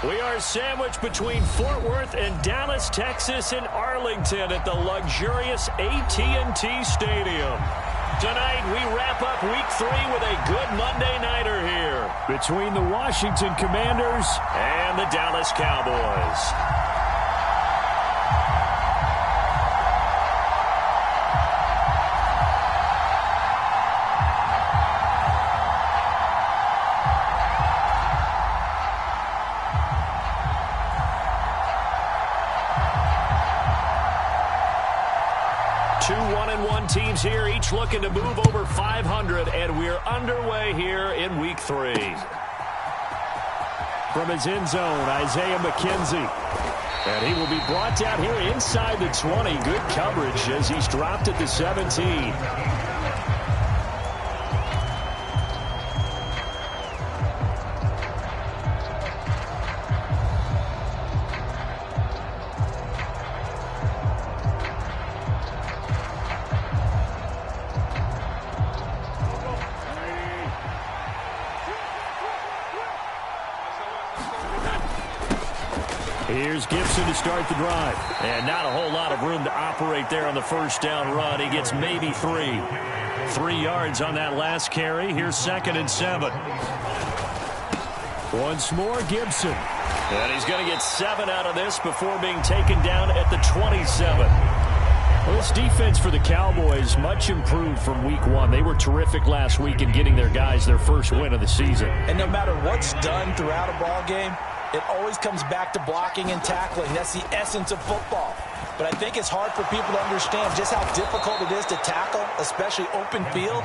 We are sandwiched between Fort Worth and Dallas, Texas, and Arlington at the luxurious AT&T Stadium. Tonight, we wrap up Week 3 with a good Monday nighter here between the Washington Commanders and the Dallas Cowboys. Two 1-1 teams here, each looking to move over 500, and we're underway here in Week 3. From his end zone, Isaiah McKenzie. And he will be brought down here inside the 20. Good coverage as he's dropped at the 17. Here's Gibson to start the drive. And not a whole lot of room to operate there on the first down run. He gets maybe 3. 3 yards on that last carry. Here's 2nd and 7. Once more, Gibson. And he's going to get 7 out of this before being taken down at the 27. Well, this defense for the Cowboys much improved from Week 1. They were terrific last week in getting their guys their first win of the season. And no matter what's done throughout a ball game, it always comes back to blocking and tackling. That's the essence of football. But I think it's hard for people to understand just how difficult it is to tackle, especially open field.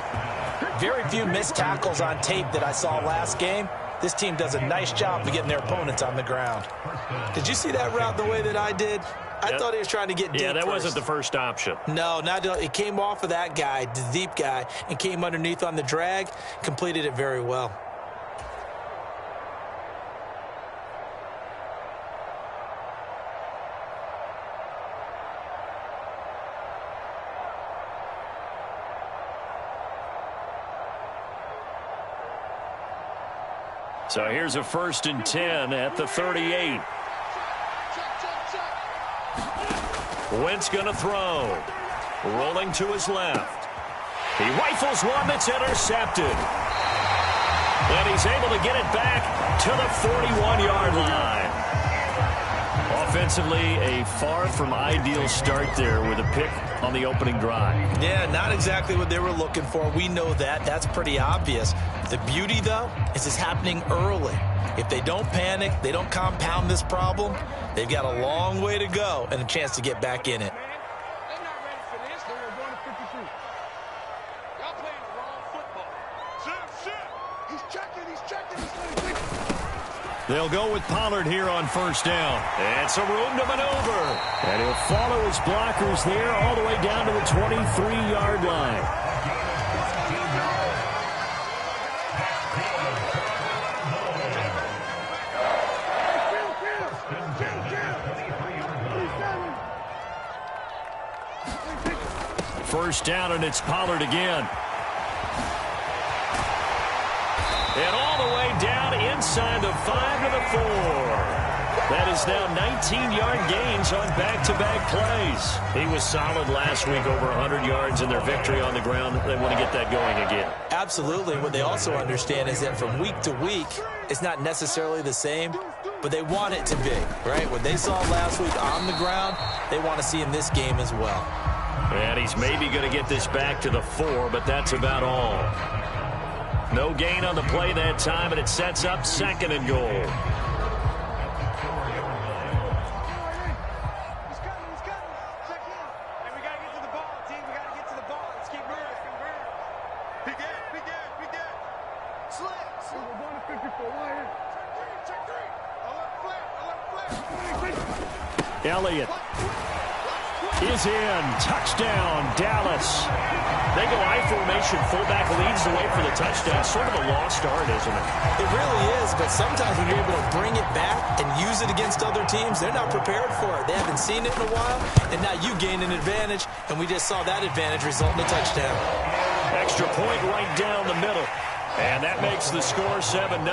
Very few missed tackles on tape that I saw last game. This team does a nice job of getting their opponents on the ground. Did you see that route the way that I did? I thought he was trying to get deep. Yeah, that wasn't the first option. No, it came off of that guy, the deep guy, and came underneath on the drag, completed it very well. So here's a 1st and 10 at the 38. Wentz going to throw. Rolling to his left. He rifles one that's intercepted. And he's able to get it back to the 41-yard line. Offensively, a far from ideal start there with a pick on the opening drive. Yeah, not exactly what they were looking for. We know that. That's pretty obvious. The beauty, though, is it's happening early. If they don't panic, they don't compound this problem, they've got a long way to go and a chance to get back in it. They're not ready for this. They were going to 52. Y'all playing the wrong football. Shit. He's checking. He's going to They'll go with Pollard here on 1st down. And some room to maneuver. And he'll follow his blockers there all the way down to the 23-yard line. First down, and it's Pollard again. And all the way down inside the 5 to the 4. That is now 19-yard gains on back-to-back plays. He was solid last week, over 100 yards in their victory on the ground. They want to get that going again. Absolutely. What they also understand is that from week to week, it's not necessarily the same, but they want it to be, right? What they saw last week on the ground, they want to see in this game as well. And he's maybe going to get this back to the 4, but that's about all. No gain on the play that time, and it sets up 2nd and goal. He's coming. Check in. Hey, we got to get to the ball, team. We got to get to the ball. Let's keep moving. Big gap. Slip. We're going to 54. Check 3. I'll let flip. Elliott is in. Touchdown, Dallas. They go I formation. Fullback leads the way for the touchdown. Sort of a lost art, isn't it? It really is, but sometimes when you're able to bring it back and use it against other teams, they're not prepared for it. They haven't seen it in a while, and now you gain an advantage, and we just saw that advantage result in a touchdown. Extra point right down the middle, and that makes the score 7-0.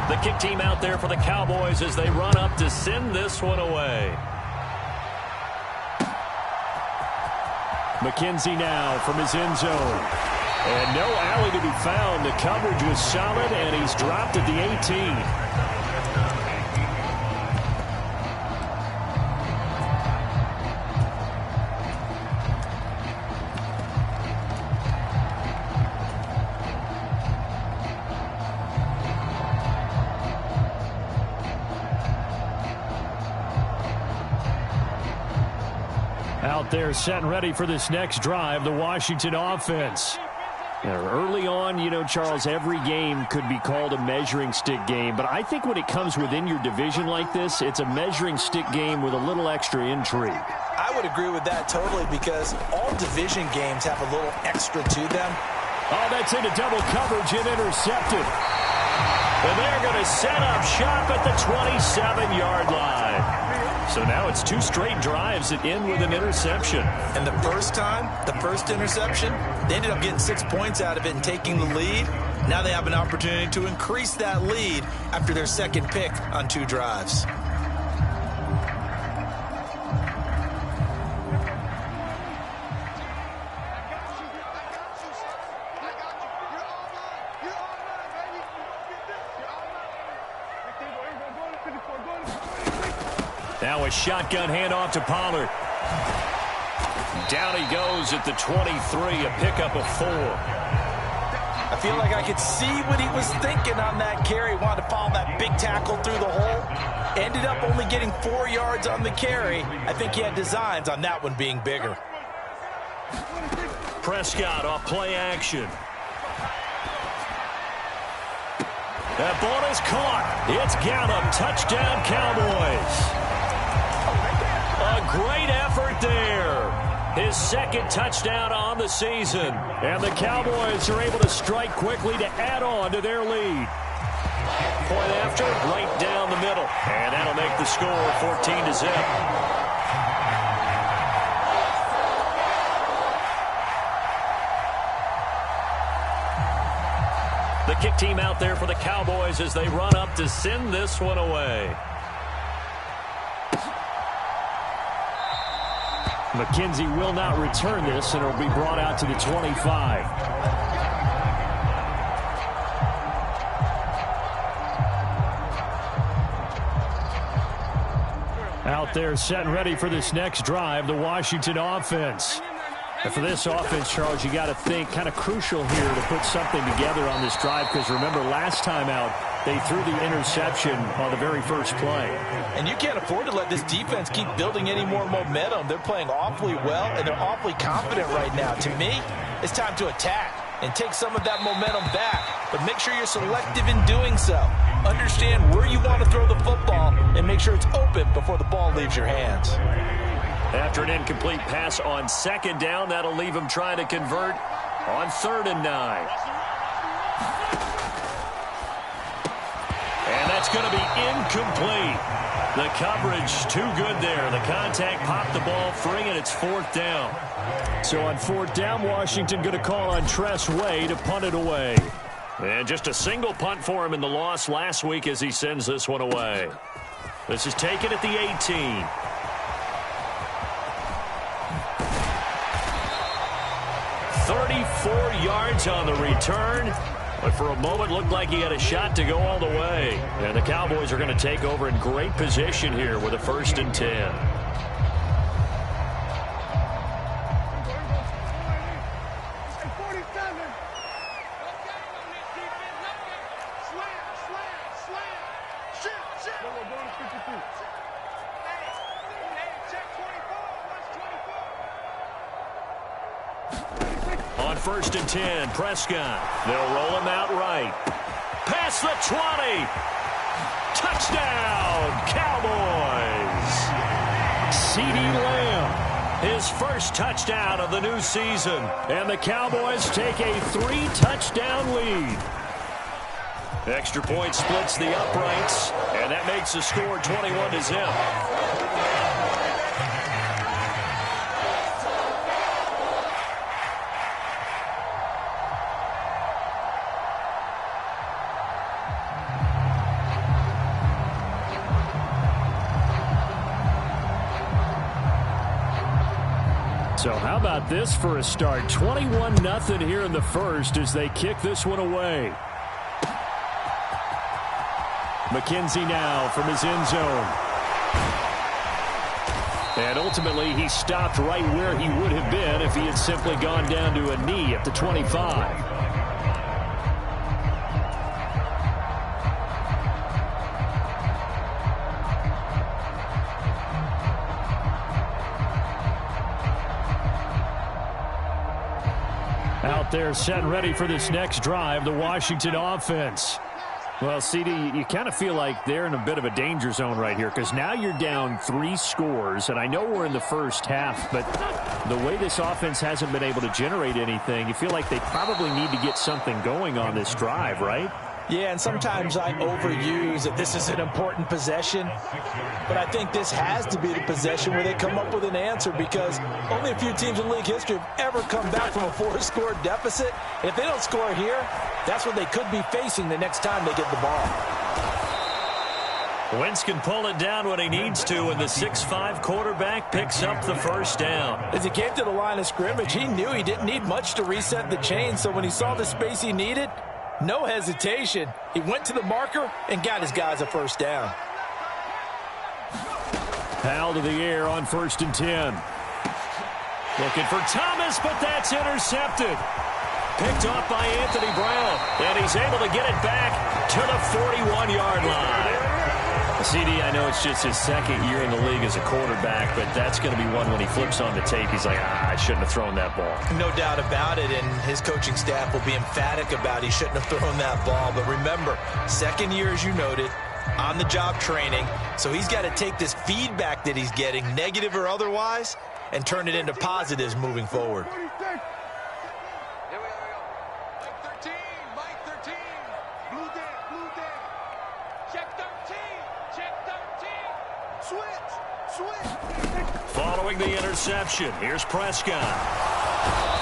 The kick team out there for the Cowboys as they run up to send this one away. McKenzie now from his end zone. And no alley to be found. The coverage was solid, and he's dropped at the 18. Out there set and ready for this next drive, the Washington offense. Now, early on, you know, Charles, every game could be called a measuring stick game. But I think when it comes within your division like this, it's a measuring stick game with a little extra intrigue. I would agree with that totally because all division games have a little extra to them. Oh, that's into double coverage and intercepted. And they're going to set up shop at the 27-yard line. So now it's 2 straight drives that end with an interception. And the first time, the first interception, they ended up getting 6 points out of it and taking the lead. Now they have an opportunity to increase that lead after their second pick on 2 drives. Now a shotgun handoff to Pollard. Down he goes at the 23, a pickup of 4. I feel like I could see what he was thinking on that carry. Wanted to follow that big tackle through the hole. Ended up only getting 4 yards on the carry. I think he had designs on that one being bigger. Prescott off play action. That ball is caught. It's Gallup. Touchdown, Cowboys. A great effort there. His second touchdown on the season. And the Cowboys are able to strike quickly to add on to their lead. Point after, right down the middle. And that'll make the score 14-0. The kick team out there for the Cowboys as they run up to send this one away. McKenzie will not return this, and it'll be brought out to the 25. Out there set and ready for this next drive, the Washington offense. And for this offense, Charles, you got to think kind of crucial here to put something together on this drive because remember last time out they threw the interception on the very first play. And you can't afford to let this defense keep building any more momentum. They're playing awfully well and they're awfully confident right now. To me, it's time to attack and take some of that momentum back, but make sure you're selective in doing so. Understand where you want to throw the football and make sure it's open before the ball leaves your hands. After an incomplete pass on second down, that'll leave him trying to convert on 3rd and 9. And that's going to be incomplete. The coverage too good there. The contact popped the ball free, and it's 4th down. So on 4th down, Washington going to call on Tress Way to punt it away. And just a single punt for him in the loss last week as he sends this one away. This is taken at the 18. Yards on the return, but for a moment looked like he had a shot to go all the way. And the Cowboys are going to take over in great position here with a 1st and 10. On 1st and 10, Prescott. They'll roll him out right. Past the 20. Touchdown, Cowboys. CeeDee Lamb, his first touchdown of the new season. And the Cowboys take a 3-touchdown lead. Extra point splits the uprights, and that makes the score 21-0. So how about this for a start? 21-0 here in the first as they kick this one away. McKenzie now from his end zone. And ultimately, he stopped right where he would have been if he had simply gone down to a knee at the 25. Out there set and ready for this next drive, the Washington offense. Well, CD, you kind of feel like they're in a bit of a danger zone right here because now you're down 3 scores, and I know we're in the first half, but the way this offense hasn't been able to generate anything, you feel like they probably need to get something going on this drive, right? Yeah, and sometimes I overuse that this is an important possession, but I think this has to be the possession where they come up with an answer because only a few teams in league history have ever come back from a 4-score deficit. And if they don't score here, that's what they could be facing the next time they get the ball. Wentz can pull it down when he needs to, and the 6'5" quarterback picks up the first down. As he came to the line of scrimmage, he knew he didn't need much to reset the chain, so when he saw the space he needed, no hesitation. He went to the marker and got his guys a first down. Powell to the air on 1st and 10. Looking for Thomas, but that's intercepted. Picked off by Anthony Brown, and he's able to get it back to the 41-yard line. CD, I know it's just his second year in the league as a quarterback, but that's going to be one when he flips on the tape, he's like, I shouldn't have thrown that ball. No doubt about it, and his coaching staff will be emphatic about he shouldn't have thrown that ball. But remember, second year, as you noted, on-the-job training, so he's got to take this feedback that he's getting, negative or otherwise, and turn it into positives moving forward. Following the interception, here's Prescott.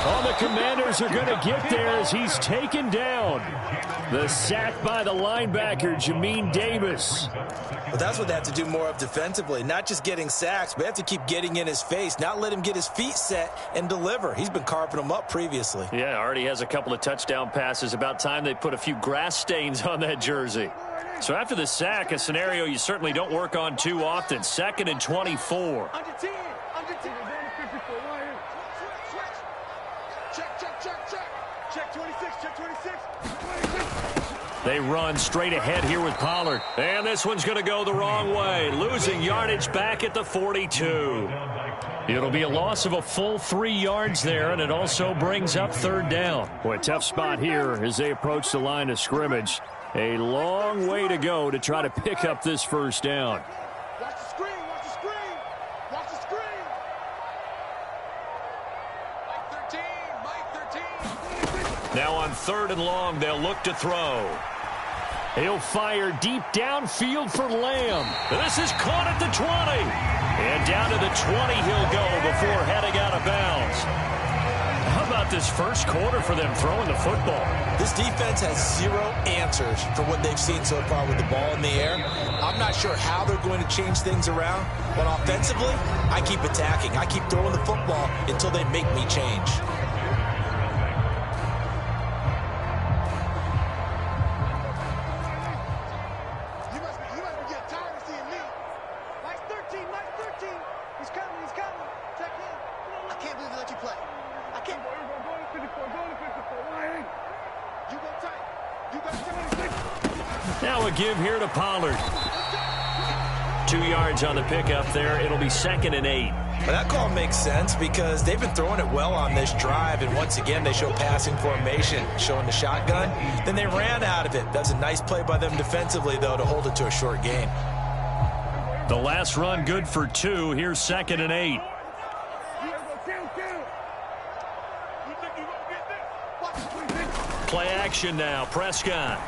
Oh, the Commanders are going to get there as he's taken down. The sack by the linebacker, Jamin Davis. Well, that's what they have to do more of defensively, not just getting sacks, but they have to keep getting in his face, not let him get his feet set and deliver. He's been carving them up previously. Yeah, already has a couple of touchdown passes. About time they put a few grass stains on that jersey. So after the sack, a scenario you certainly don't work on too often. 2nd and 24. They run straight ahead here with Pollard. And this one's going to go the wrong way. Losing yardage back at the 42. It'll be a loss of a full 3 yards there, and it also brings up 3rd down. Boy, tough spot here as they approach the line of scrimmage. A long way to go to try to pick up this 1st down. Watch the screen, watch the screen, watch the screen. Mike 13. Now on 3rd and long, they'll look to throw. He'll fire deep downfield for Lamb. This is caught at the 20. And down to the 20 he'll go before heading out of bounds. How about this first quarter for them throwing the football? This defense has 0 answers for what they've seen so far with the ball in the air. I'm not sure how they're going to change things around, but offensively, I keep attacking. I keep throwing the football until they make me change. You must be getting tired of seeing me. Mike 13, Mike 13. He's coming, he's coming. Check him. I can't believe they let you play. I can't. Go to 54, go to 54. You go tight. You got 76. Now a give here to Pollard. 2 yards on the pickup there. It'll be 2nd and 8. Well, that call makes sense because they've been throwing it well on this drive, and once again they show passing formation, showing the shotgun. Then they ran out of it. That's a nice play by them defensively, though, to hold it to a short gain. The last run good for 2. Here's 2nd and 8. Play action now. Prescott.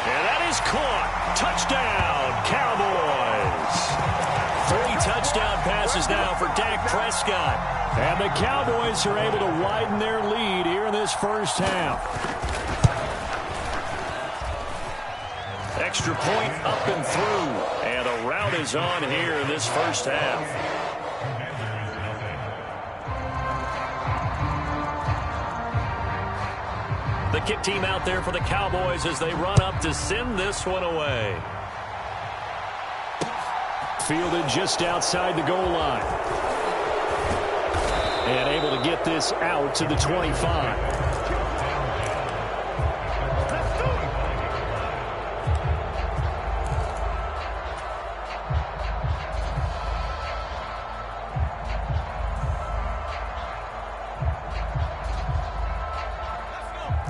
And that is caught. Touchdown, Cowboys. 3 touchdown passes now for Dak Prescott. And the Cowboys are able to widen their lead here in this first half. Extra point up and through. And a rout is on here in this first half. The kick team out there for the Cowboys as they run up to send this one away. Fielded just outside the goal line. And able to get this out to the 25.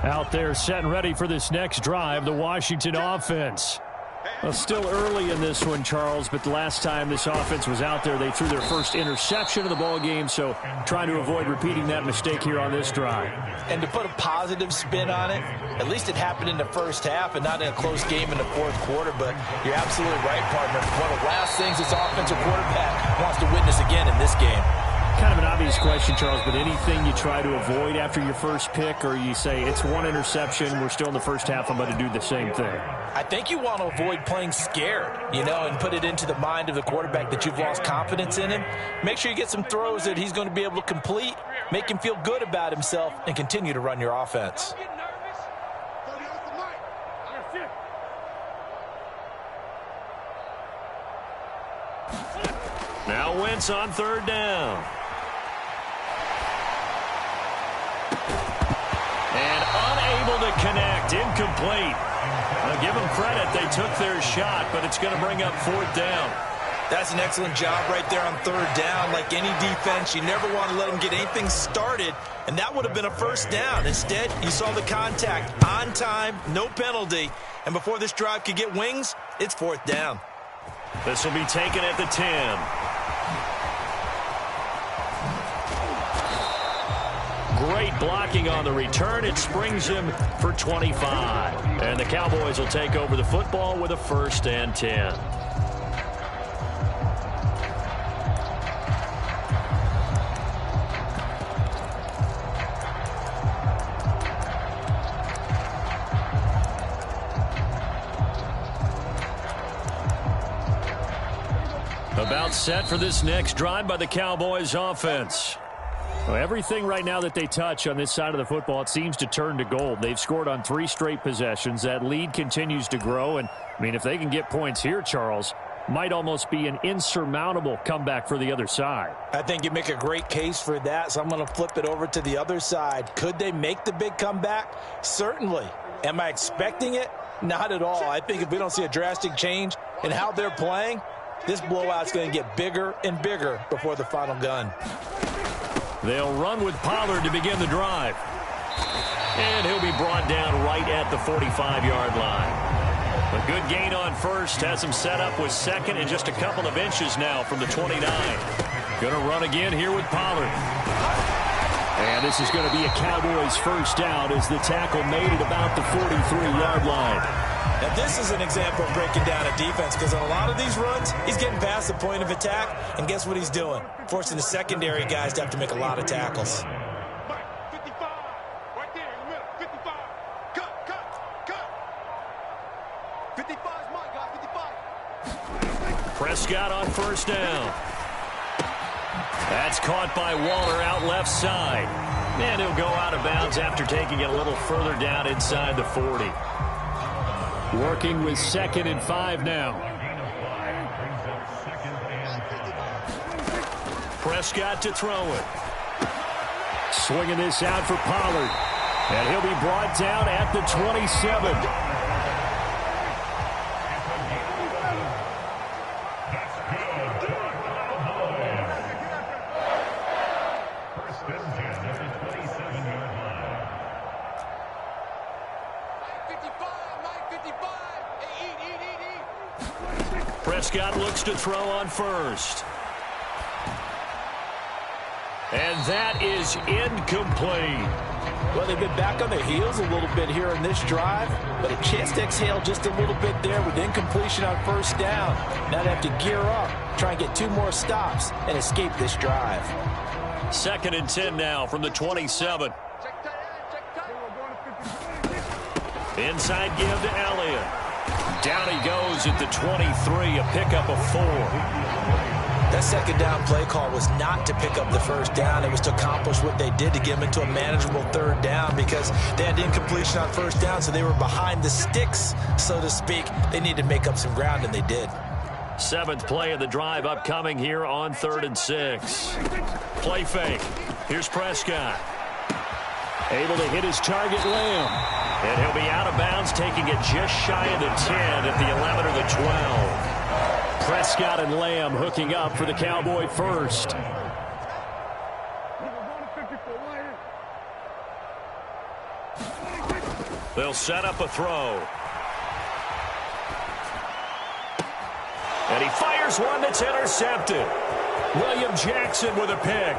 Out there set and ready for this next drive, the Washington offense. Well, still early in this one, Charles, but the last time this offense was out there, they threw their first interception of the ball game, so trying to avoid repeating that mistake here on this drive. And to put a positive spin on it, at least it happened in the first half and not in a close game in the fourth quarter, but you're absolutely right, partner. One of the last things this offensive quarterback wants to witness again in this game. Kind of an obvious question, Charles, but anything you try to avoid after your first pick, or you say it's one interception, we're still in the first half, I'm going to do the same thing? I think you want to avoid playing scared, and put it into the mind of the quarterback that you've lost confidence in him. Make sure you get some throws that he's going to be able to complete, make him feel good about himself, and continue to run your offense. Now Wentz on third down. And unable to connect, incomplete. I'll give them credit, they took their shot, but it's going to bring up fourth down. That's an excellent job right there on third down. Like any defense, you never want to let them get anything started, and that would have been a first down. Instead, you saw the contact on time, no penalty, and before this drive could get wings, it's fourth down. This will be taken at the 10. Great blocking on the return. It springs him for 25. And the Cowboys will take over the football with a 1st and 10. About set for this next drive by the Cowboys offense. Well, everything right now that they touch on this side of the football, it seems to turn to gold. They've scored on 3 straight possessions. That lead continues to grow. And, if they can get points here, Charles, might almost be an insurmountable comeback for the other side. I think you make a great case for that, so I'm going to flip it over to the other side. Could they make the big comeback? Certainly. Am I expecting it? Not at all. I think if we don't see a drastic change in how they're playing, this blowout's going to get bigger and bigger before the final gun. They'll run with Pollard to begin the drive. And he'll be brought down right at the 45-yard line. A good gain on first has him set up with second and just a couple of inches now from the 29. Going to run again here with Pollard. And this is going to be a Cowboys first down as the tackle made at about the 43-yard line. Now, this is an example of breaking down a defense because on a lot of these runs, he's getting past the point of attack, and guess what he's doing? Forcing the secondary guys to have to make a lot of tackles. 55, right there in the middle, 55. Cut. 55 is mine, guys, 55. Prescott on first down. That's caught by Waller out left side. And he'll go out of bounds after taking it a little further down inside the 40. Working with 2nd and 5 now. Prescott to throw it. Swinging this out for Pollard. And he'll be brought down at the 27. Prescott looks to throw on first. And that is incomplete. Well, they've been back on their heels a little bit here in this drive, but a chance to exhale just a little bit there with incompletion on first down. Now they have to gear up, try and get 2 more stops, and escape this drive. 2nd and 10 now from the 27. Inside give to Elliott. Down he goes at the 23, a pickup of 4. That second down play call was not to pick up the first down. It was to accomplish what they did to get them into a manageable third down because they had incompletion on first down, so they were behind the sticks, so to speak. They needed to make up some ground, and they did. 7th play of the drive upcoming here on 3rd and 6. Play fake. Here's Prescott. Able to hit his target, Lamb. And he'll be out of bounds, taking it just shy of the 10 at the 11 or the 12. Prescott and Lamb hooking up for the Cowboy first. They'll set up a throw. And he fires one that's intercepted. William Jackson with a pick.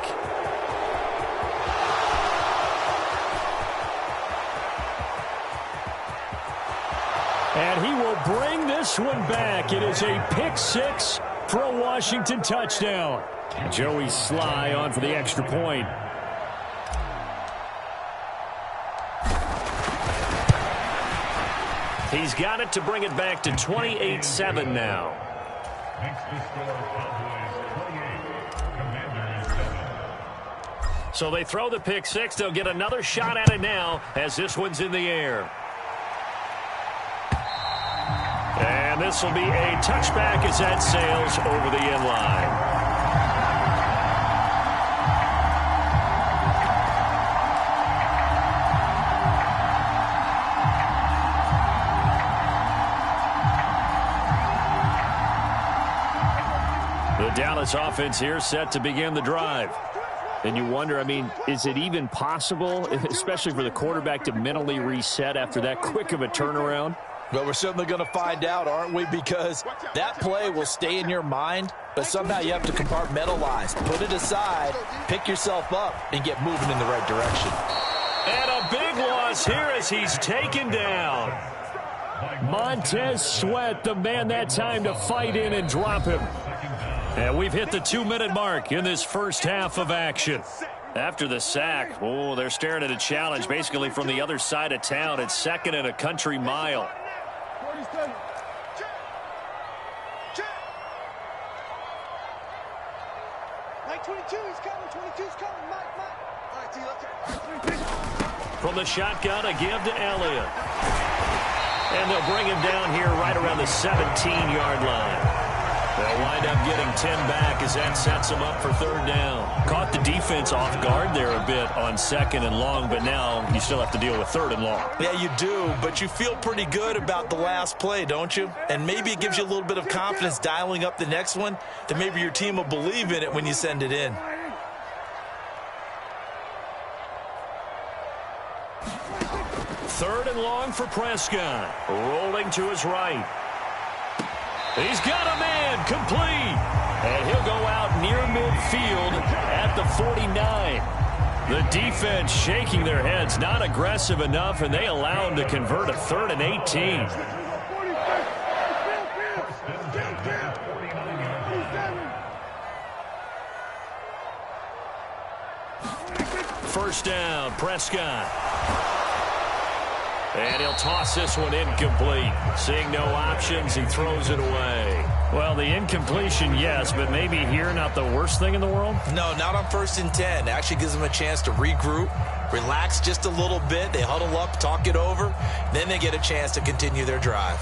And he will bring this one back. It is a pick 6 for a Washington touchdown. Joey Sly on for the extra point. He's got it to bring it back to 28-7 now. So they throw the pick 6. They'll get another shot at it now as this one's in the air. And this will be a touchback as that sails over the end line. The Dallas offense here set to begin the drive. And you wonder, I mean, is it even possible, especially for the quarterback, to mentally reset after that quick of a turnaround? Well, we're certainly going to find out, aren't we? Because that play will stay in your mind, but somehow you have to compartmentalize. Put it aside, pick yourself up, and get moving in the right direction. And a big loss here as he's taken down. Montez Sweat, the man that time to fight in and drop him. And we've hit the 2-minute mark in this first half of action. After the sack, oh, they're staring at a challenge basically from the other side of town. It's 2nd and a country mile. From the shotgun, a give to Elliott. And they'll bring him down here right around the 17-yard line. They'll wind up getting 10 back as that sets them up for 3rd down. Caught the defense off guard there a bit on 2nd and long, but now you still have to deal with 3rd and long. Yeah, you do, but you feel pretty good about the last play, don't you? And maybe it gives you a little bit of confidence dialing up the next one, that maybe your team will believe in it when you send it in. Third and long for Prescott. Rolling to his right. He's got a man complete. And he'll go out near midfield at the 49. The defense shaking their heads, not aggressive enough, and they allow him to convert a 3rd and 18. First down, Prescott. And he'll toss this one incomplete. Seeing no options, he throws it away. Well, the incompletion, yes, but maybe here not the worst thing in the world? No, not on 1st and 10. Actually gives them a chance to regroup, relax just a little bit. They huddle up, talk it over. Then they get a chance to continue their drive.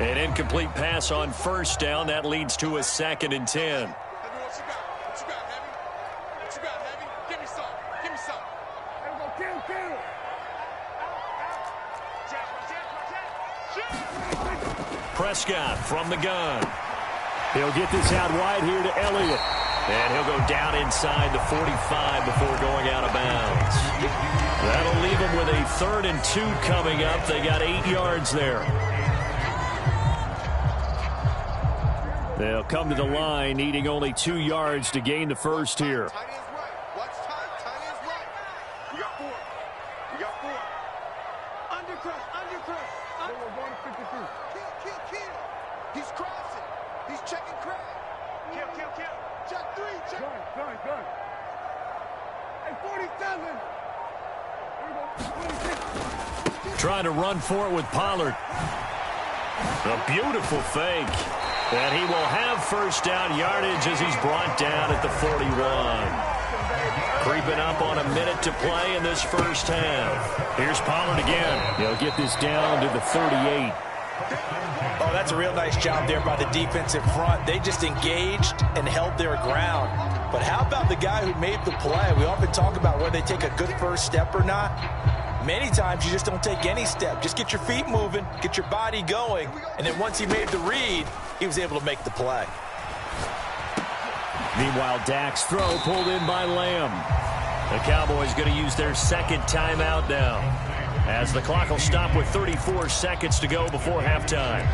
An incomplete pass on 1st down. That leads to a 2nd and 10. Prescott from the gun. He'll get this out wide here to Elliott. And he'll go down inside the 45 before going out of bounds. That'll leave him with a 3rd and 2 coming up. They got 8 yards there. They'll come to the line, needing only 2 yards to gain the first here. Trying to run for it with Pollard. A beautiful fake. And he will have first down yardage as he's brought down at the 41. Creeping up on a minute to play in this first half. Here's Pollard again. He'll get this down to the 38. Oh, that's a real nice job there by the defensive front. They just engaged and held their ground. But how about the guy who made the play? We often talk about whether they take a good first step or not. Many times you just don't take any step. Just get your feet moving, get your body going, and then once he made the read, he was able to make the play. Meanwhile, Dak's throw pulled in by Lamb. The Cowboys going to use their second timeout now, as the clock will stop with 34 seconds to go before halftime.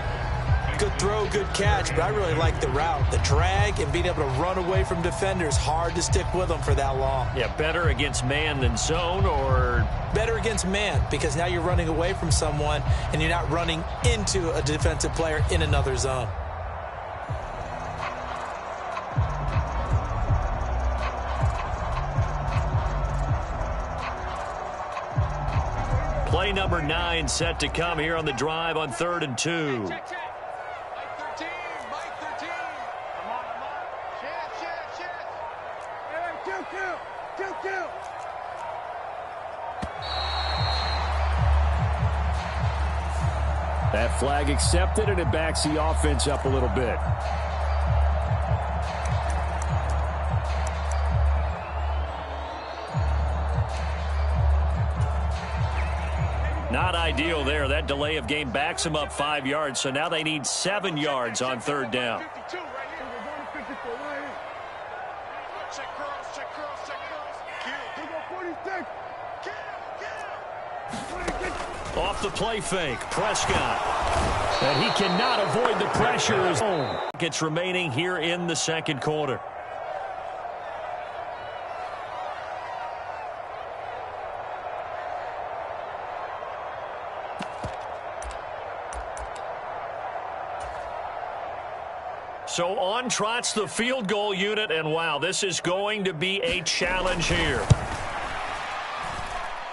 Good throw, good catch, but I really like the route. The drag and being able to run away from defenders, hard to stick with them for that long. Yeah, better against man than zone, or? Better against man, because now you're running away from someone and you're not running into a defensive player in another zone. Play number 9 set to come here on the drive on 3rd and 2. That flag accepted, and it backs the offense up a little bit. Not ideal there. That delay of game backs them up 5 yards, so now they need 7 yards on 3rd down. Off the play fake, Prescott. And he cannot avoid the pressure. It's remaining here in the second quarter. So on trots the field goal unit, and wow, this is going to be a challenge here.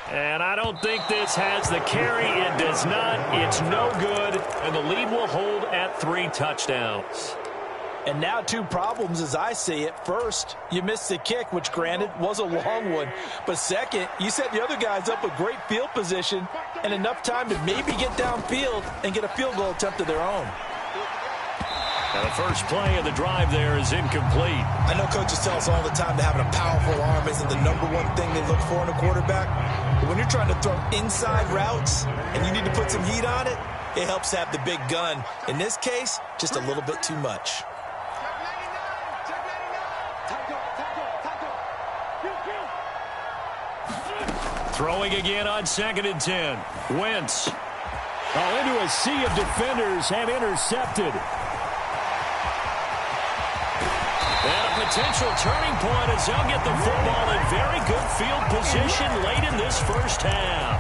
And I don't think this has the carry. It does not. It's no good. And the lead will hold at 3 touchdowns. And now 2 problems as I see it. First, you missed the kick, which granted was a long one. But second, you set the other guys up with great field position and enough time to maybe get downfield and get a field goal attempt of their own. And the first play of the drive there is incomplete. I know coaches tell us all the time that having a powerful arm isn't the #1 thing they look for in a quarterback. But when you're trying to throw inside routes and you need to put some heat on it, it helps have the big gun. In this case, just a little bit too much. Throwing again on 2nd and 10. Wentz. Oh, into a sea of defenders and intercepted. And a potential turning point as they'll get the football in very good field position late in this first half.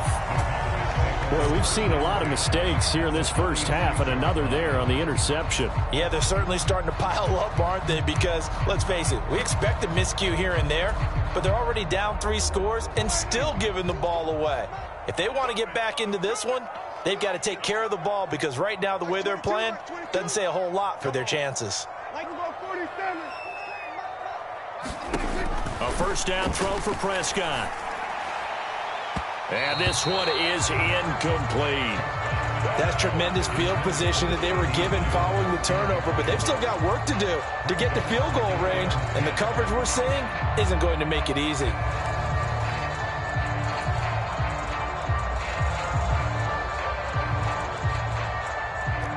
Boy, we've seen a lot of mistakes here in this first half, and another there on the interception. Yeah, they're certainly starting to pile up, aren't they? Because, let's face it, we expect a miscue here and there, but they're already down 3 scores and still giving the ball away. If they want to get back into this one, they've got to take care of the ball, because right now the way they're playing doesn't say a whole lot for their chances. A first down throw for Prescott. And this one is incomplete. That's tremendous field position that they were given following the turnover, but they've still got work to do to get to field goal range, and the coverage we're seeing isn't going to make it easy.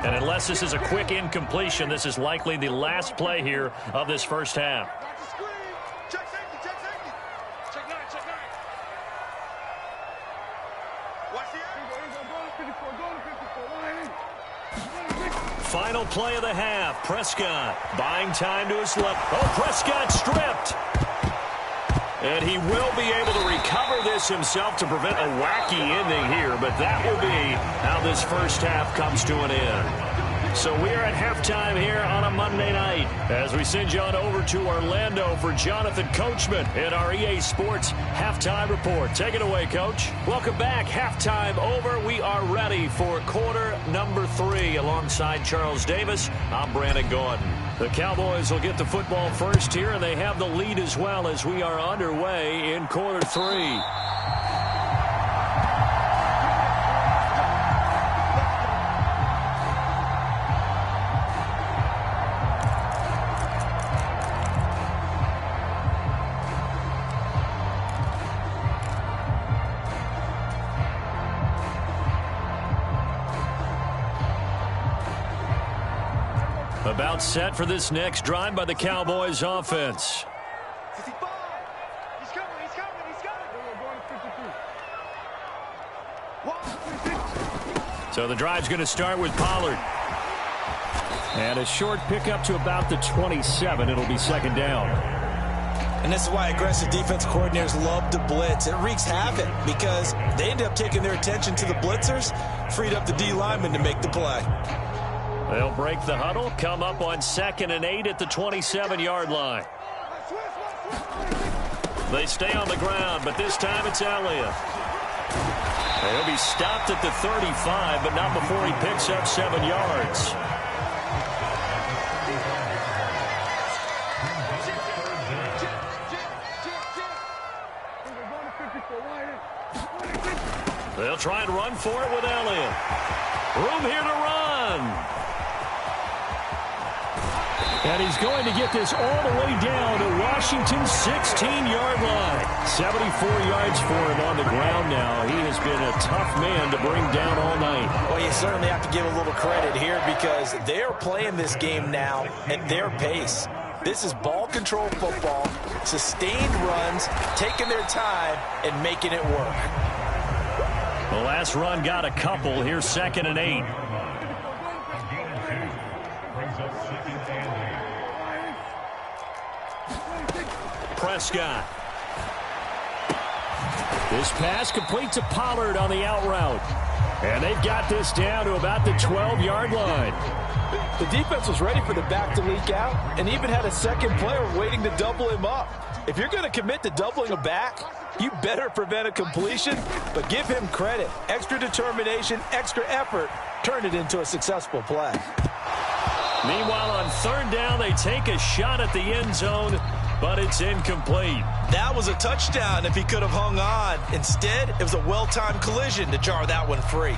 And unless this is a quick incompletion, this is likely the last play here of this first half. Final play of the half. Prescott buying time to his left. Oh, Prescott stripped. And he will be able to recover this himself to prevent a wacky ending here, but that will be how this first half comes to an end. So we are at halftime here on a Monday night as we send you on over to Orlando for Jonathan Coachman in our EA Sports Halftime Report. Take it away, Coach. Welcome back. Halftime over. We are ready for quarter number 3 alongside Charles Davis. I'm Brandon Gordon. The Cowboys will get the football first here, and they have the lead as well as we are underway in quarter 3. About set for this next drive by the Cowboys offense. 55. He's coming, he's coming, he's coming. So the drive's going to start with Pollard. And a short pickup to about the 27. It'll be second down. And this is why aggressive defense coordinators love to blitz. It wreaks havoc because they end up taking their attention to the blitzers, freed up the D lineman to make the play. They'll break the huddle, come up on 2nd and 8 at the 27-yard line. They stay on the ground, but this time it's Elliott. He'll be stopped at the 35, but not before he picks up 7 yards. They'll try and run for it with Elliott. Room here to run. And he's going to get this all the way down to Washington's 16-yard line. 74 yards for him on the ground now. He has been a tough man to bring down all night. Well, you certainly have to give a little credit here because they're playing this game now at their pace. This is ball control football, sustained runs, taking their time, and making it work. The last run got a couple. Here's 2nd and 8. Prescott. This pass complete to Pollard on the out route. And they've got this down to about the 12-yard line. The defense was ready for the back to leak out and even had a second player waiting to double him up. If you're going to commit to doubling a back, you better prevent a completion, but give him credit. Extra determination, extra effort, turn it into a successful play. Meanwhile, on 3rd down, they take a shot at the end zone, but it's incomplete. That was a touchdown if he could have hung on. Instead, it was a well-timed collision to jar that one free.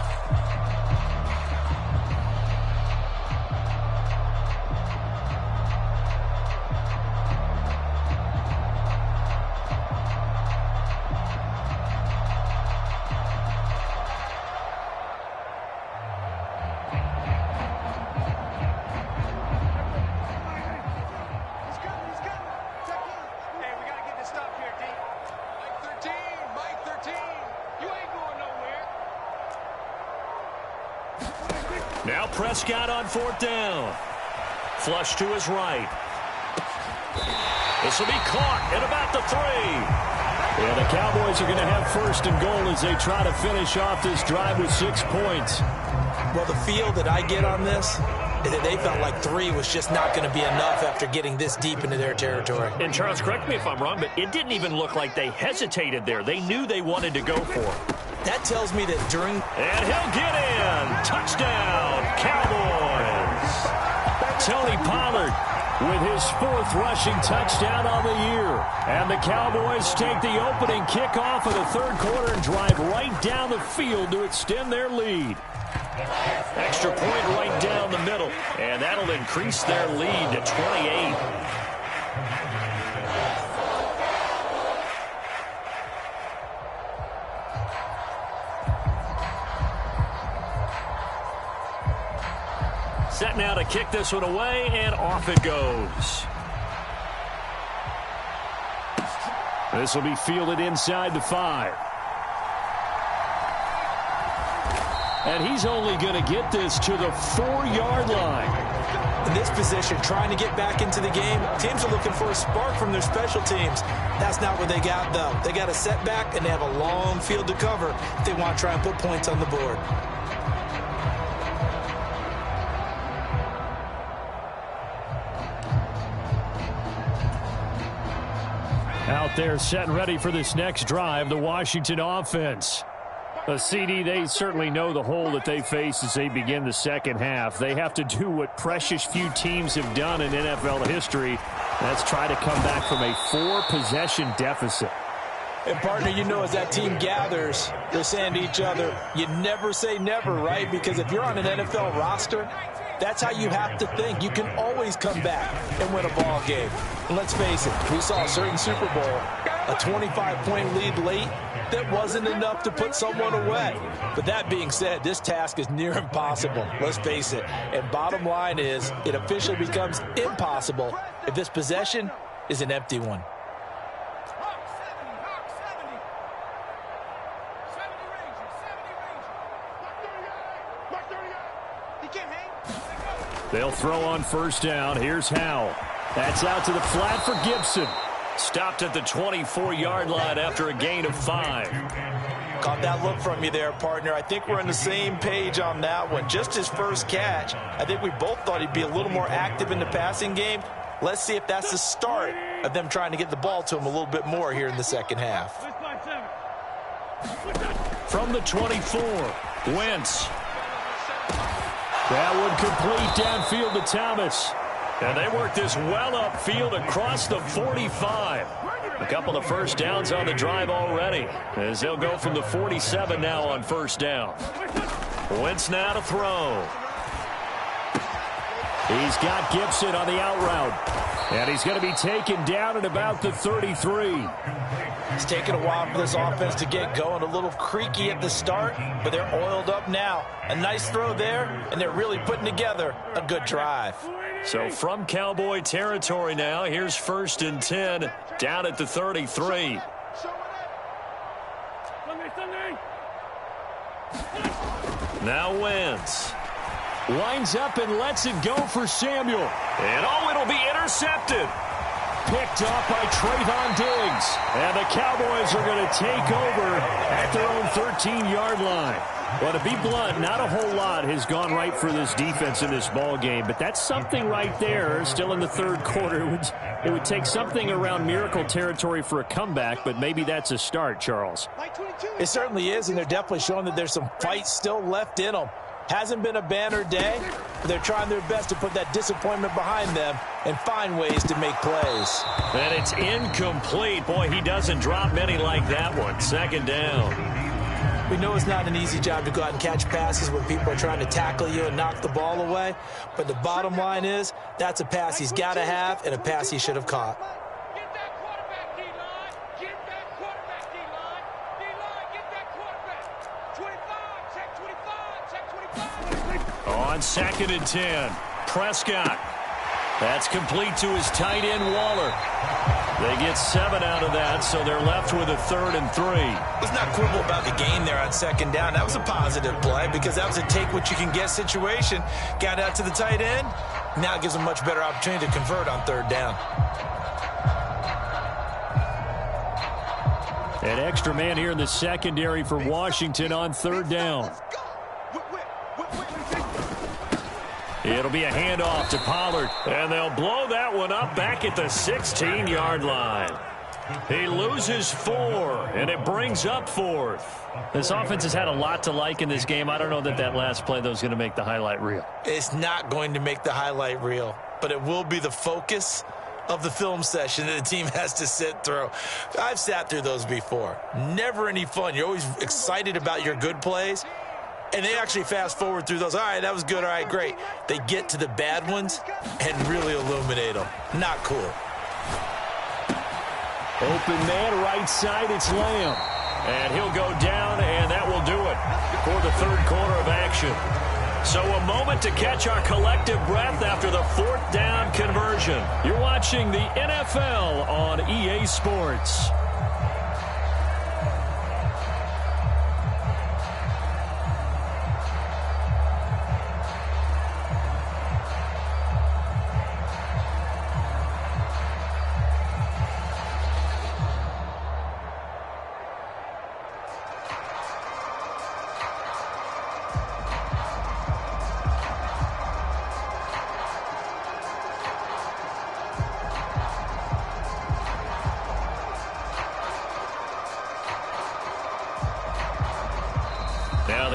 Now Prescott on 4th down. Flush to his right. This will be caught at about the 3. Yeah, the Cowboys are going to have 1st and goal as they try to finish off this drive with 6 points. Well, the feel that I get on this is that they felt like 3 was just not going to be enough after getting this deep into their territory. And Charles, correct me if I'm wrong, but it didn't even look like they hesitated there. They knew they wanted to go for it. That tells me that during... And he'll get in. Touchdown, Cowboys. Tony Pollard with his 4th rushing touchdown on the year. And the Cowboys take the opening kickoff of the 3rd quarter and drive right down the field to extend their lead. Extra point right down the middle. And that'll increase their lead to 28. Set now to kick this one away, and off it goes. This will be fielded inside the 5. And he's only going to get this to the 4-yard line. In this position, trying to get back into the game, teams are looking for a spark from their special teams. That's not what they got, though. They got a setback, and they have a long field to cover if they want to try and put points on the board. Out there setting ready for this next drive, the Washington offense. A CD, they certainly know the hole that they face as they begin the second half. They have to do what precious few teams have done in NFL history. That's try to come back from a 4-possession deficit. And, partner, you know, as that team gathers, they're saying to each other, you never say never, right? Because if you're on an NFL roster, that's how you have to think. You can always come back and win a ball game. And let's face it, we saw a certain Super Bowl, a 25-point lead late, that wasn't enough to put someone away. But that being said, this task is near impossible. Let's face it. And bottom line is, it officially becomes impossible if this possession is an empty one. They'll throw on first down. Here's Howell. That's out to the flat for Gibson. Stopped at the 24-yard line after a gain of 5. Caught that look from you there, partner. I think we're on the same page on that one. Just his first catch. I think we both thought he'd be a little more active in the passing game. Let's see if that's the start of them trying to get the ball to him a little bit more here in the second half. From the 24, Wentz. That one complete downfield to Thomas. And they work this well upfield across the 45. A couple of first downs on the drive already, as they'll go from the 47 now on first down. Wentz now to throw. He's got Gibson on the out route. And he's going to be taken down at about the 33. It's taken a while for this offense to get going. A little creaky at the start, but they're oiled up now. A nice throw there, and they're really putting together a good drive. So from Cowboy territory now, here's 1st and 10 down at the 33. Now Wentz. Lines up and lets it go for Samuel. And it'll be intercepted. Picked off by Trayvon Diggs. And the Cowboys are going to take over at their own 13-yard line. Well, to be blunt, not a whole lot has gone right for this defense in this ball game, but that's something right there. Still in the third quarter, it would take something around miracle territory for a comeback, but maybe that's a start, Charles. It certainly is, and they're definitely showing that there's some fight still left in them. Hasn't been a banner day, but they're trying their best to put that disappointment behind them and find ways to make plays. And it's incomplete. Boy, he doesn't drop many like that one. 2nd down. We know it's not an easy job to go out and catch passes when people are trying to tackle you and knock the ball away. But the bottom line is, that's a pass he's got to have and a pass he should have caught. Get that quarterback, D-line. Get that quarterback, D-line. D-line, get that quarterback. 25, check 25, check 25. On 2nd and 10, Prescott. That's complete to his tight end, Waller. They get 7 out of that, so they're left with a 3rd and 3. Let's not quibble about the gain there on 2nd down. That was a positive play because that was a take-what-you-can-get situation. Got out to the tight end. Now it gives them a much better opportunity to convert on 3rd down. An extra man here in the secondary for Washington on 3rd down. It'll be a handoff to Pollard, and they'll blow that one up back at the 16-yard line. He loses 4, and it brings up 4th. This offense has had a lot to like in this game. I don't know that last play, though, is going to make the highlight reel. It's not going to make the highlight reel, but it will be the focus of the film session that the team has to sit through. I've sat through those before. Never any fun. You're always excited about your good plays. And they actually fast forward through those. All right, that was good. All right, great. They get to the bad ones and really illuminate them. Not cool. Open man, right side, it's Lamb. And he'll go down, and that will do it for the 3rd quarter of action. So a moment to catch our collective breath after the 4th down conversion. You're watching the NFL on EA Sports.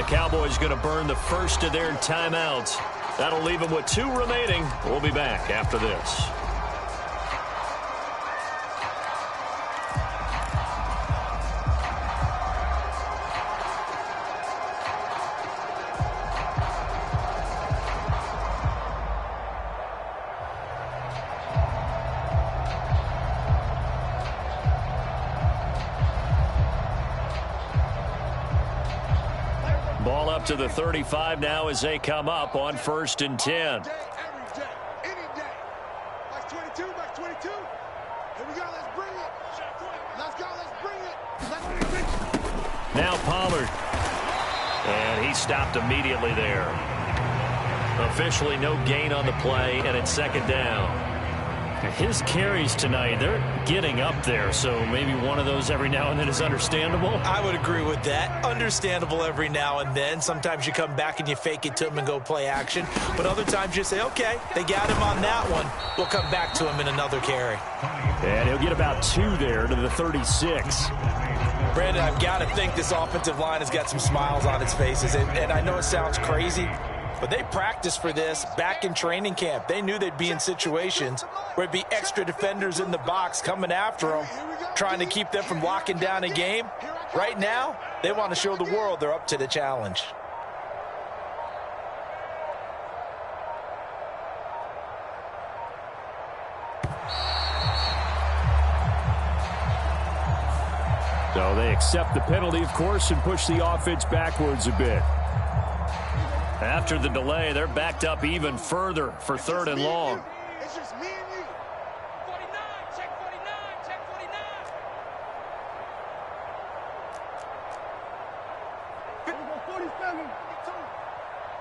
Cowboys going to burn the first of their timeouts. That'll leave them with 2 remaining. We'll be back after this. Ball up to the 35 now as they come up on 1st and 10. Every day, any day. Max 22, Max 22. Here we go, let's bring it. Let's go, let's bring it. Let's bring it. Now Pollard. And he stopped immediately there. Officially no gain on the play, and it's 2nd down. His carries tonight, they're getting up there, so maybe one of those every now and then is understandable. I would agree with that. Understandable every now and then. Sometimes you come back and you fake it to him and go play action. But other times you say, okay, they got him on that one. We'll come back to him in another carry. And he'll get about 2 there to the 36. Brandon, I've got to think this offensive line has got some smiles on its faces. And I know it sounds crazy, but they practiced for this back in training camp. They knew they'd be in situations where it'd be extra defenders in the box coming after them, trying to keep them from locking down a game. Right now, they want to show the world they're up to the challenge. So they accept the penalty, of course, and push the offense backwards a bit. After the delay, they're backed up even further for 3rd and long. It's just me and you. 49, check 49, check 49. Here we go, 47.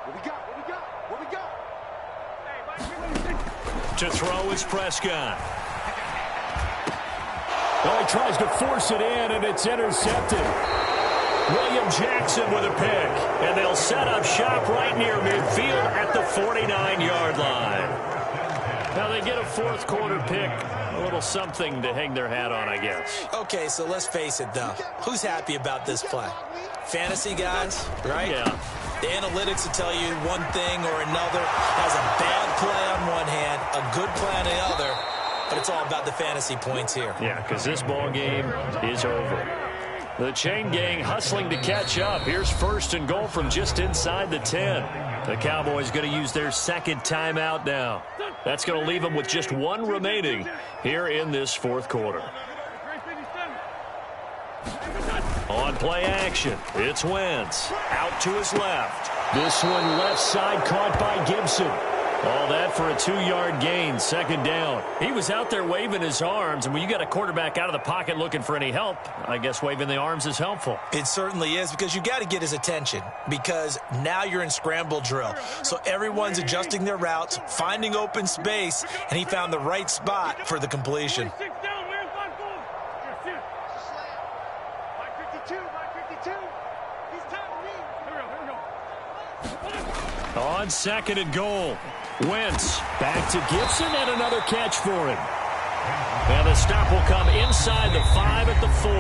What we got? What we got? What we got? To throw is Prescott. Well, he tries to force it in, and it's intercepted. William Jackson with a pick, and they'll set up shop right near midfield at the 49-yard line. Now they get a 4th quarter pick, a little something to hang their hat on, I guess. Okay, so let's face it, though. Who's happy about this play? Fantasy guys, right? Yeah. The analytics will tell you one thing or another. Has a bad play on one hand, a good play on the other, but it's all about the fantasy points here. Yeah, because this ball game is over. The chain gang hustling to catch up. Here's 1st and goal from just inside the 10. The Cowboys going to use their 2nd timeout now. That's going to leave them with just 1 remaining here in this 4th quarter. On play action, it's Wentz. Out to his left. This one left side caught by Gibson. All that for a 2-yard gain, 2nd down. He was out there waving his arms, and when you got a quarterback out of the pocket looking for any help, I guess waving the arms is helpful. It certainly is, because you got to get his attention, because now you're in scramble drill. So everyone's adjusting their routes, finding open space, and he found the right spot for the completion. On 2nd and goal, Wentz back to Gibson, and another catch for him. And the stop will come inside the 5 at the 4.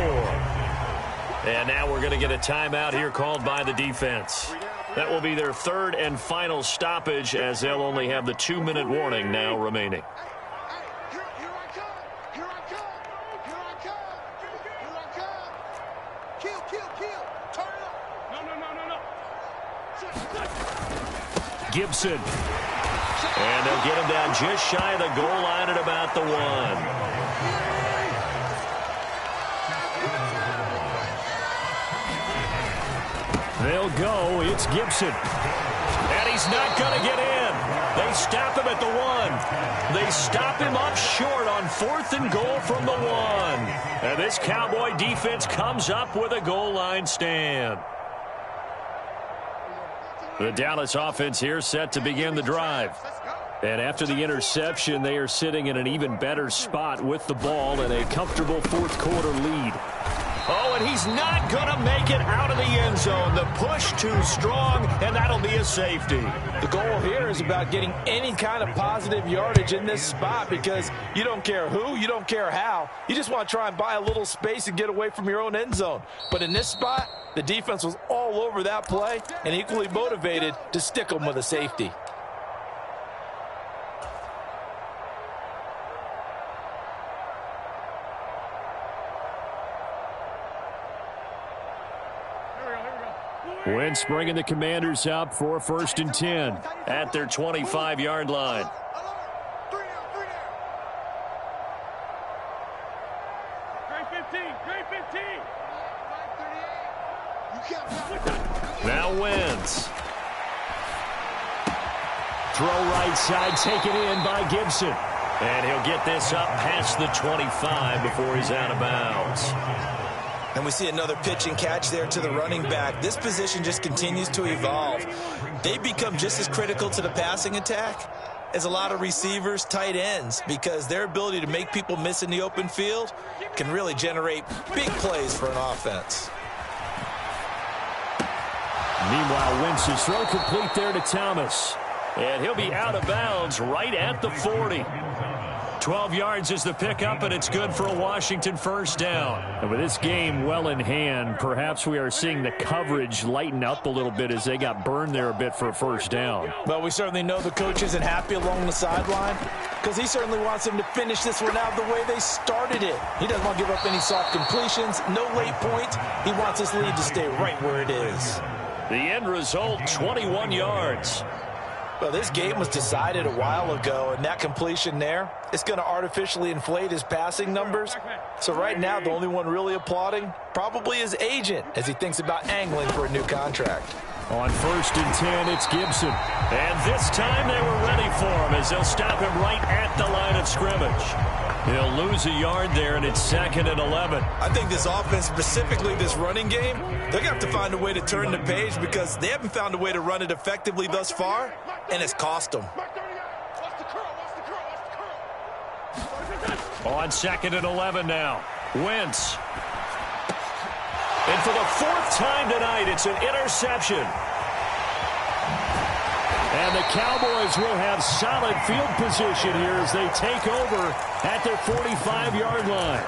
And now we're going to get a timeout here called by the defense. That will be their 3rd and final stoppage, as they'll only have the 2-minute warning now remaining. Gibson. And they'll get him down just shy of the goal line at about the 1. They'll go. It's Gibson. And he's not going to get in. They stop him at the 1. They stop him up short on 4th and goal from the 1. And this Cowboy defense comes up with a goal line stand. The Dallas offense here set to begin the drive. And after the interception, they are sitting in an even better spot with the ball and a comfortable 4th quarter lead. Oh, and he's not going to make it out of the end zone. The push too strong, and that'll be a safety. The goal here is about getting any kind of positive yardage in this spot because you don't care who, you don't care how. You just want to try and buy a little space and get away from your own end zone. But in this spot, the defense was all over that play and equally motivated to stick them with a safety. Wentz bringing the Commanders up for 1st and 10 at their 25-yard line. Now Wentz. Throw right side, taken in by Gibson. And he'll get this up past the 25 before he's out of bounds. And we see another pitch and catch there to the running back. This position just continues to evolve. They become just as critical to the passing attack as a lot of receivers, tight ends, because their ability to make people miss in the open field can really generate big plays for an offense. Meanwhile, Wentz's throw complete there to Thomas. And he'll be out of bounds right at the 40. 12 yards is the pickup, and it's good for a Washington 1st down. And with this game well in hand, perhaps we are seeing the coverage lighten up a little bit as they got burned there a bit for a 1st down. Well, we certainly know the coach isn't happy along the sideline because he certainly wants them to finish this one out the way they started it. He doesn't want to give up any soft completions, no late points. He wants his lead to stay right where it is. The end result, 21 yards. Well, this game was decided a while ago, and that completion there, it's going to artificially inflate his passing numbers. So right now, the only one really applauding probably his agent as he thinks about angling for a new contract. On 1st and 10, it's Gibson. And this time they were ready for him as they'll stop him right at the line of scrimmage. He'll lose a yard there, and it's 2nd and 11. I think this offense, specifically this running game, they're going to have to find a way to turn the page because they haven't found a way to run it effectively thus far, and it's cost them. On 2nd and 11 now, Wentz. And for the 4th time tonight, it's an interception. And the Cowboys will have solid field position here as they take over at their 45-yard line.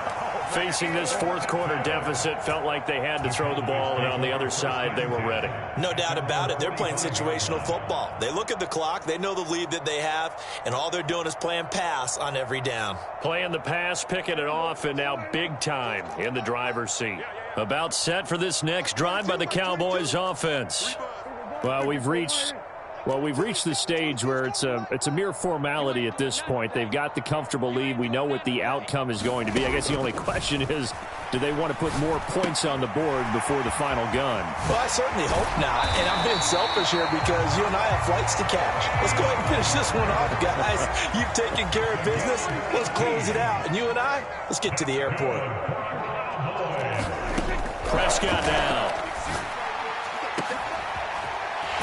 Facing this 4th quarter deficit, felt like they had to throw the ball, and on the other side, they were ready. No doubt about it. They're playing situational football. They look at the clock, they know the lead that they have, and all they're doing is playing pass on every down. Playing the pass, picking it off, and now big time in the driver's seat. About set for this next drive by the Cowboys offense. Well, we've reached the stage where it's a mere formality at this point. They've got the comfortable lead. We know what the outcome is going to be. I guess the only question is, do they want to put more points on the board before the final gun? Well, I certainly hope not. And I'm being selfish here because you and I have flights to catch. Let's go ahead and finish this one off, guys. You've taken care of business. Let's close it out. And you and I, let's get to the airport. Prescott down.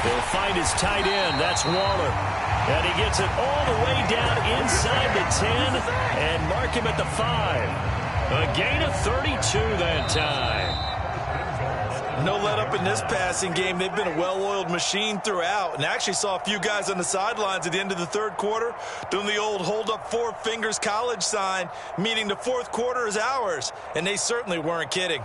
He'll find his tight end. That's Waller. And he gets it all the way down inside the 10 and mark him at the 5. A gain of 32 that time. No let up in this passing game. They've been a well-oiled machine throughout. And I actually saw a few guys on the sidelines at the end of the 3rd quarter doing the old hold up 4 fingers college sign, meaning the 4th quarter is ours. And they certainly weren't kidding.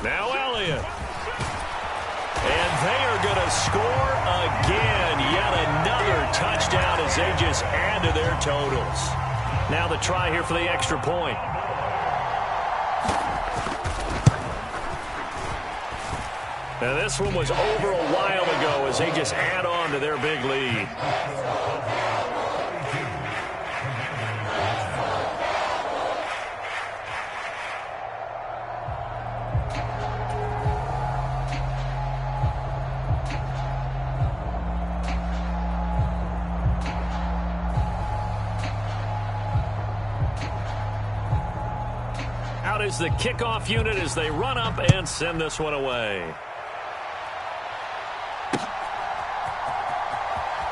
Now Elliott. And they are going to score again. Yet another touchdown as they just add to their totals. Now the try here for the extra point. Now this one was over a while ago as they just add on to their big lead. out is the kickoff unit as they run up and send this one away.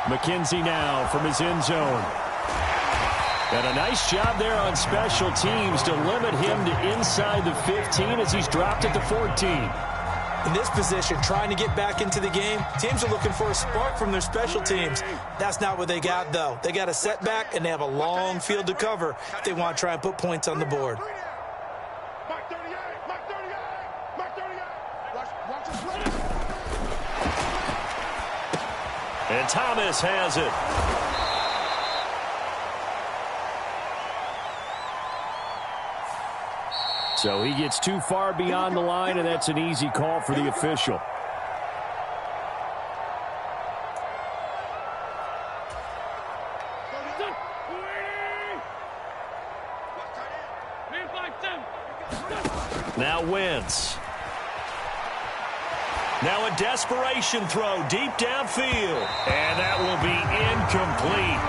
McKenzie now from his end zone. And a nice job there on special teams to limit him to inside the 15 as he's dropped at the 14. In this position, trying to get back into the game, teams are looking for a spark from their special teams. That's not what they got, though. They got a setback, and they have a long field to cover if they want to try and put points on the board. And Thomas has it. So he gets too far beyond the line, and that's an easy call for the official. Now Wentz. Now a desperation throw deep downfield. And that will be incomplete.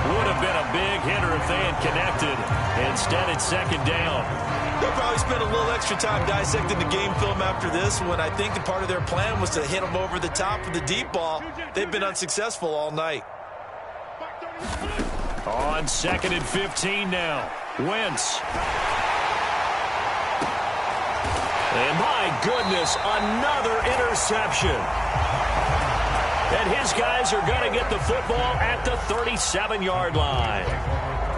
Would have been a big hitter if they had connected. Instead, it's second down. They'll probably spend a little extra time dissecting the game film after this one. I think that part of their plan was to hit them over the top of the deep ball. They've been unsuccessful all night. On 2nd and 15 now. Wentz. And my goodness, another interception. And his guys are going to get the football at the 37-yard line.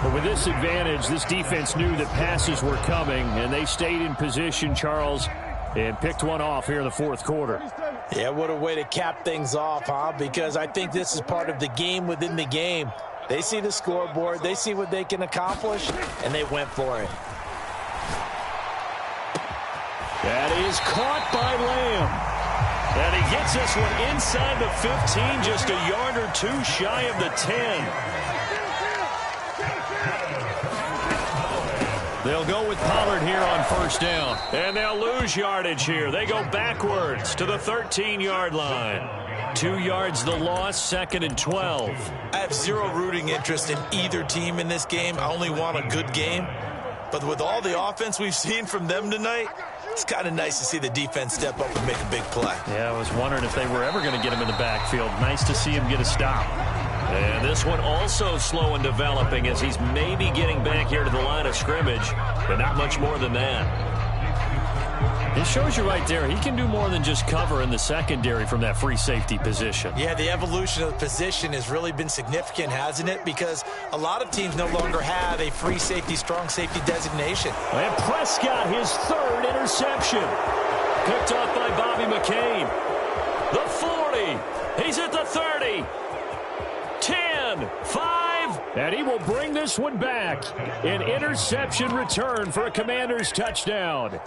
But with this advantage, this defense knew that passes were coming, and they stayed in position, Charles, and picked one off here in the fourth quarter. Yeah, what a way to cap things off, huh? Because I think this is part of the game within the game. They see the scoreboard, they see what they can accomplish, and they went for it. That is caught by Lamb. And he gets this one inside the 15, just a yard or two shy of the 10. They'll go with Pollard here on first down. And they'll lose yardage here. They go backwards to the 13-yard line. 2 yards the loss, 2nd and 12. I have zero rooting interest in either team in this game. I only want a good game. But with all the offense we've seen from them tonight, it's kind of nice to see the defense step up and make a big play. Yeah, I was wondering if they were ever going to get him in the backfield. Nice to see him get a stop. And this one also slow and developing as he's maybe getting back here to the line of scrimmage, but not much more than that. It shows you right there, he can do more than just cover in the secondary from that free safety position. Yeah, the evolution of the position has really been significant, hasn't it? Because a lot of teams no longer have a free safety, strong safety designation. And Prescott, his 3rd interception. Picked off by Bobby McCain. The 40. He's at the 30. 10, 5. And he will bring this one back. An interception return for a Commanders touchdown.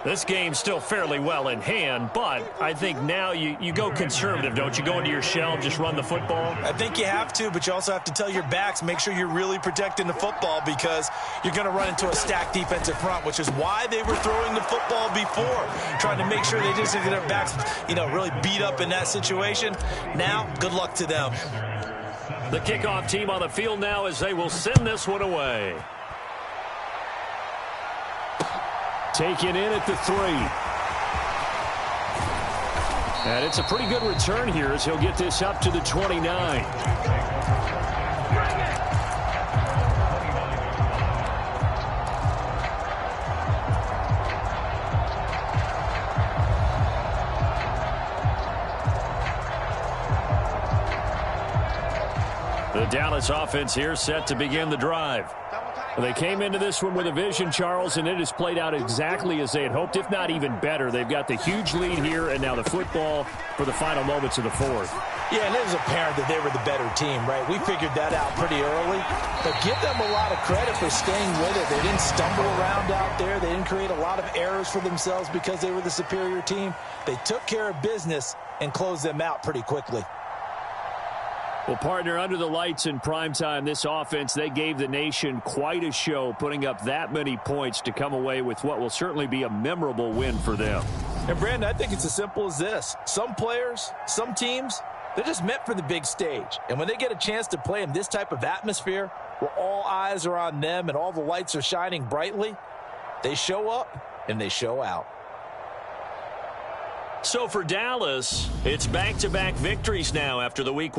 This game's still fairly well in hand, but I think now you go conservative, don't you? Go into your shell, just run the football? I think you have to, but you also have to tell your backs, make sure you're really protecting the football because you're going to run into a stacked defensive front, which is why they were throwing the football before, trying to make sure they just get their backs, really beat up in that situation. Now, good luck to them. The kickoff team on the field now as they will send this one away. Taken in at the 3. And it's a pretty good return here as he'll get this up to the 29. The Dallas offense here set to begin the drive. They came into this one with a vision, Charles, and it has played out exactly as they had hoped, if not even better. They've got the huge lead here, and now the football for the final moments of the fourth. Yeah, and it was apparent that they were the better team, right? We figured that out pretty early, but give them a lot of credit for staying with it. They didn't stumble around out there. They didn't create a lot of errors for themselves because they were the superior team. They took care of business and closed them out pretty quickly. Well, partner, under the lights in primetime, this offense, they gave the nation quite a show, putting up that many points to come away with what will certainly be a memorable win for them. And, Brandon, I think it's as simple as this. Some players, some teams, They're just meant for the big stage. And when they get a chance to play in this type of atmosphere, where all eyes are on them and all the lights are shining brightly, they show up and they show out. So for Dallas, it's back-to-back victories now after the Week